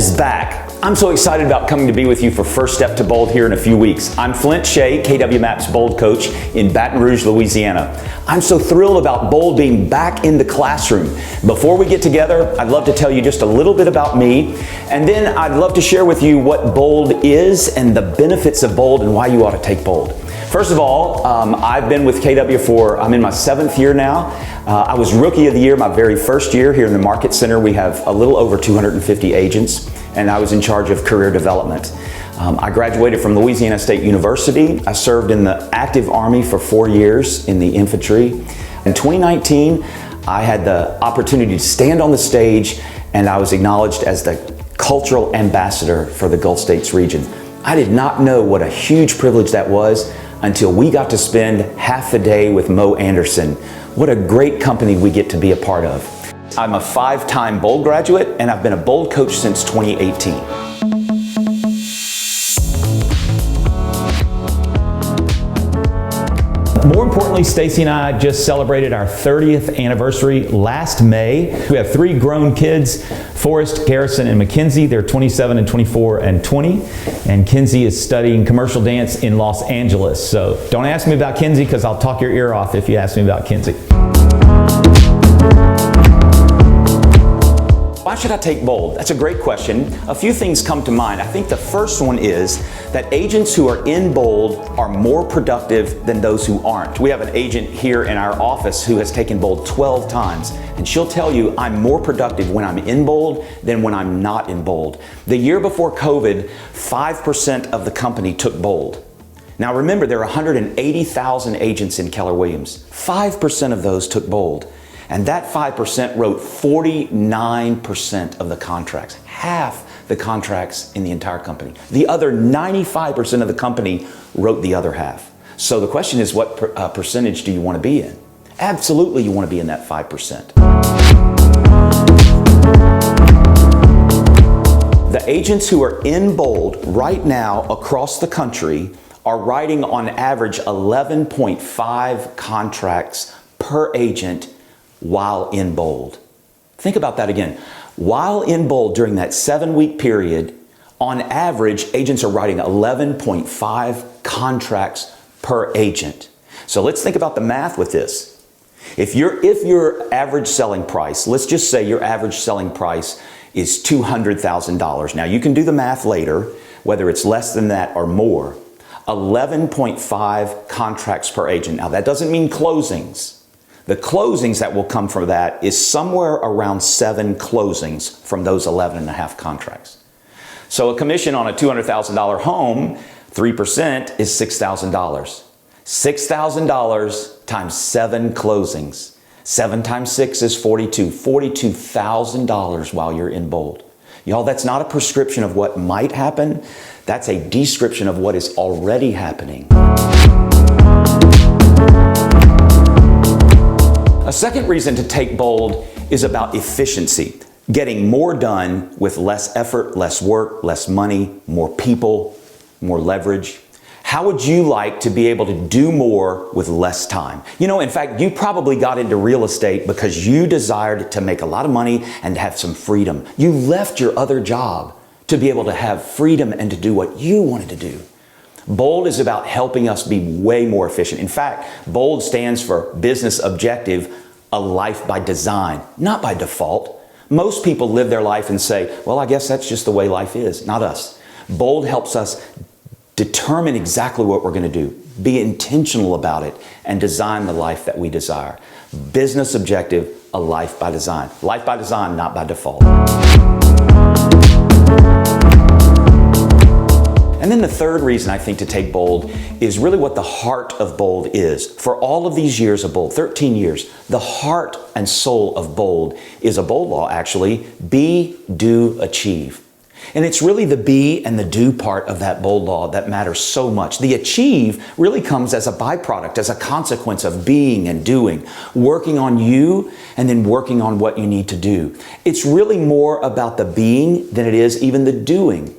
is back. I'm so excited about coming to be with you for First Step to Bold here in a few weeks. I'm Flint Shea, KW Maps Bold Coach in Baton Rouge, Louisiana. I'm so thrilled about Bold being back in the classroom. Before we get together, I'd love to tell you just a little bit about me, and then I'd love to share with you what Bold is and the benefits of Bold and why you ought to take Bold. First of all, I've been with KW I'm in my 7th year now. I was Rookie of the Year my very first year here in the Market Center. We have a little over 250 agents, and I was in charge of career development. I graduated from Louisiana State University. I served in the active Army for 4 years in the infantry. In 2019, I had the opportunity to stand on the stage, and I was acknowledged as the cultural ambassador for the Gulf States region. I did not know what a huge privilege that was until we got to spend half the day with Mo Anderson. What a great company we get to be a part of. I'm a 5-time Bold graduate, and I've been a Bold coach since 2018. More importantly, Stacy and I just celebrated our 30th anniversary last May. We have 3 grown kids, Forrest, Garrison, and Mackenzie. They're 27 and 24 and 20. And Kenzie is studying commercial dance in Los Angeles. So don't ask me about Kenzie because I'll talk your ear off if you ask me about Kenzie. Why should I take Bold? That's a great question. A few things come to mind. I think the first one is that agents who are in Bold are more productive than those who aren't. We have an agent here in our office who has taken Bold 12 times, and she'll tell you I'm more productive when I'm in Bold than when I'm not in Bold. The year before COVID, 5% of the company took Bold. Now remember, there are 180,000 agents in Keller Williams. 5% of those took Bold. And that 5% wrote 49% of the contracts, half the contracts in the entire company. The other 95% of the company wrote the other half. So the question is, what percentage do you want to be in? Absolutely, you want to be in that 5%. The agents who are in Bold right now across the country are writing on average 11.5 contracts per agent while in Bold. Think about that again. While in Bold during that 7-week period, on average, agents are writing 11.5 contracts per agent. So let's think about the math with this. If your average selling price, let's just say your average selling price is $200,000. Now you can do the math later, whether it's less than that or more. 11.5 contracts per agent. Now that doesn't mean closings. The closings that will come from that is somewhere around 7 closings from those 11.5 contracts. So a commission on a $200,000 home, 3% is $6,000. $6,000 times 7 closings. 7 times 6 is 42. $42,000 while you're in Bold. Y'all, that's not a prescription of what might happen. That's a description of what is already happening. A second reason to take Bold is about efficiency. Getting more done with less effort, less work, less money, more people, more leverage. How would you like to be able to do more with less time? You know, in fact, you probably got into real estate because you desired to make a lot of money and have some freedom. You left your other job to be able to have freedom and to do what you wanted to do. Bold is about helping us be way more efficient. In fact, Bold stands for business objective, a life by design, not by default. Most people live their life and say, well, I guess that's just the way life is. Not us. Bold helps us determine exactly what we're going to do, be intentional about it, and design the life that we desire. Business objective, a life by design. Life by design, not by default. And then the third reason I think to take Bold is really what the heart of Bold is. For all of these years of Bold, 13 years, the heart and soul of Bold is a Bold law actually, be, do, achieve. And it's really the be and the do part of that Bold law that matters so much. The achieve really comes as a byproduct, as a consequence of being and doing, working on you and then working on what you need to do. It's really more about the being than it is even the doing.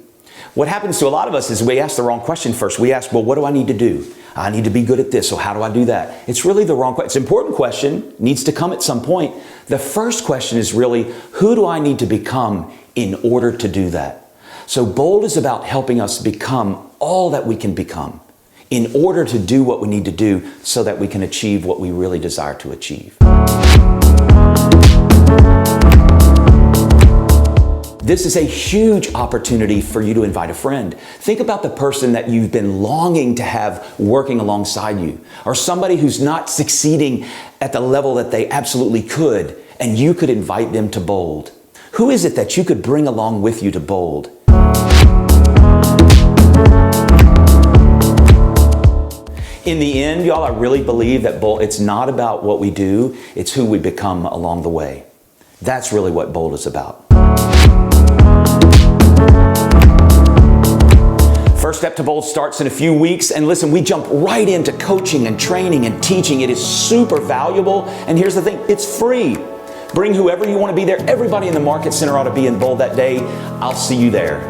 What happens to a lot of us is we ask the wrong question first. We ask, well, what do I need to do? I need to be good at this, so how do I do that? It's really the wrong question. It's an important question, needs to come at some point. The first question is really, who do I need to become in order to do that? So Bold is about helping us become all that we can become in order to do what we need to do so that we can achieve what we really desire to achieve. This is a huge opportunity for you to invite a friend. Think about the person that you've been longing to have working alongside you, or somebody who's not succeeding at the level that they absolutely could, and you could invite them to Bold. Who is it that you could bring along with you to Bold? In the end, y'all, I really believe that Bold, it's not about what we do, it's who we become along the way. That's really what Bold is about. First Step to Bold starts in a few weeks, and listen, we jump right into coaching and training and teaching. It is super valuable, and here's the thing, it's free. Bring whoever you want to be there. Everybody in the Market Center ought to be in Bold that day. I'll see you there.